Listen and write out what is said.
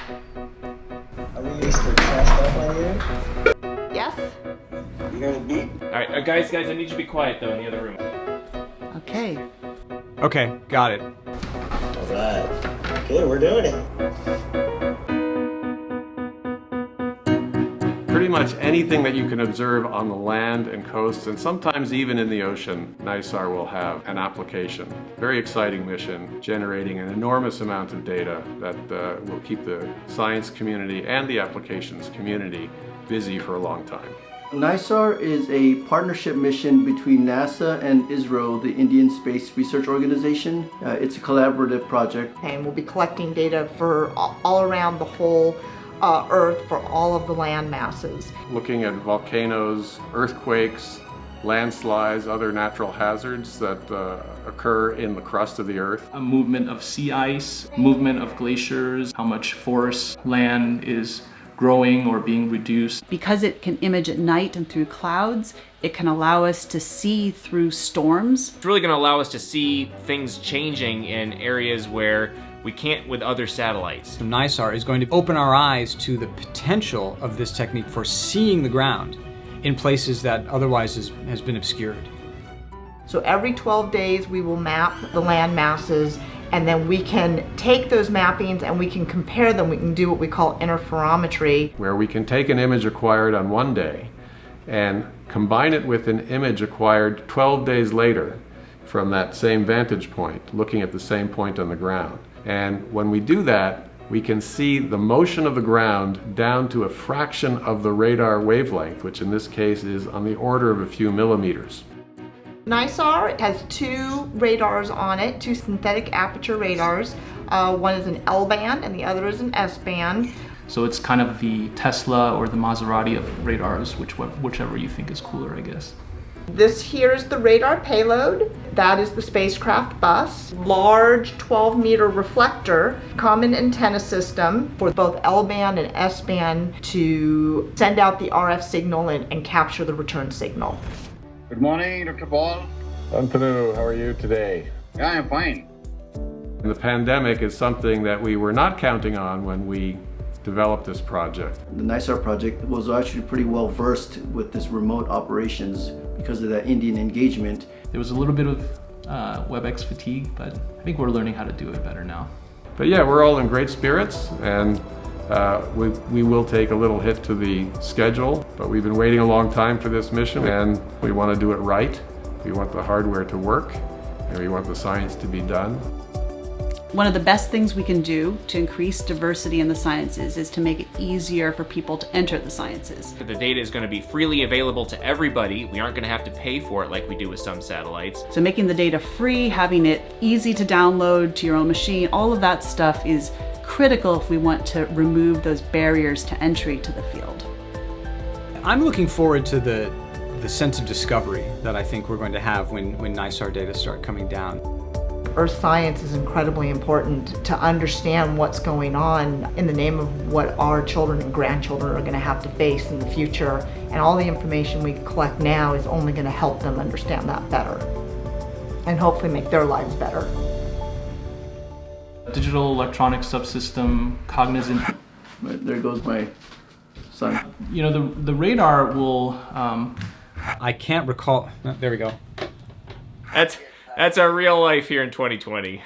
Are we used to test up on you? Yes? You hear the beep? Alright, guys, I need you to be quiet though in the other room. Okay. Okay, got it. Alright. Okay, we're doing it. Pretty much anything that you can observe on the land and coast, and sometimes even in the ocean, NISAR will have an application. Very exciting mission, generating an enormous amount of data that will keep the science community and the applications community busy for a long time. NISAR is a partnership mission between NASA and ISRO, the Indian Space Research Organization. It's a collaborative project. And we'll be collecting data for all around the whole Earth for all of the land masses. Looking at volcanoes, earthquakes, landslides, other natural hazards that occur in the crust of the Earth. A movement of sea ice, movement of glaciers, how much forest land is growing or being reduced. Because it can image at night and through clouds, it can allow us to see through storms. It's really going to allow us to see things changing in areas where we can't with other satellites. So NISAR is going to open our eyes to the potential of this technique for seeing the ground in places that otherwise has been obscured. So every 12 days we will map the land masses, and then we can take those mappings and we can compare them. We can do what we call interferometry. Where we can take an image acquired on one day and combine it with an image acquired 12 days later from that same vantage point, looking at the same point on the ground. And when we do that, we can see the motion of the ground down to a fraction of the radar wavelength, which in this case is on the order of a few millimeters. NISAR has two radars on it, two synthetic aperture radars. One is an L band and the other is an S band. So it's kind of the Tesla or the Maserati of radars, whichever you think is cooler, I guess. This here is the radar payload. That is the spacecraft bus. Large 12-meter reflector, common antenna system for both L-band and S-band to send out the RF signal and capture the return signal. Good morning, Dr. Paul. Antanu, how are you today? Yeah, I'm fine. The pandemic is something that we were not counting on when we developed this project. The NISAR project was actually pretty well versed with this remote operations because of that Indian engagement. There was a little bit of WebEx fatigue, but I think we're learning how to do it better now. But yeah, we're all in great spirits, and we will take a little hit to the schedule, but we've been waiting a long time for this mission, and we want to do it right. We want the hardware to work, and we want the science to be done. One of the best things we can do to increase diversity in the sciences is to make it easier for people to enter the sciences. The data is going to be freely available to everybody. We aren't going to have to pay for it like we do with some satellites. So making the data free, having it easy to download to your own machine, all of that stuff is critical if we want to remove those barriers to entry to the field. I'm looking forward to the sense of discovery that I think we're going to have when NISAR data start coming down. Earth science is incredibly important to understand what's going on in the name of what our children and grandchildren are going to have to face in the future. And all the information we collect now is only going to help them understand that better and hopefully make their lives better. Digital electronic subsystem, cognizant. There goes my son. You know, the radar will... I can't recall. There we go. That's our real life here in 2020.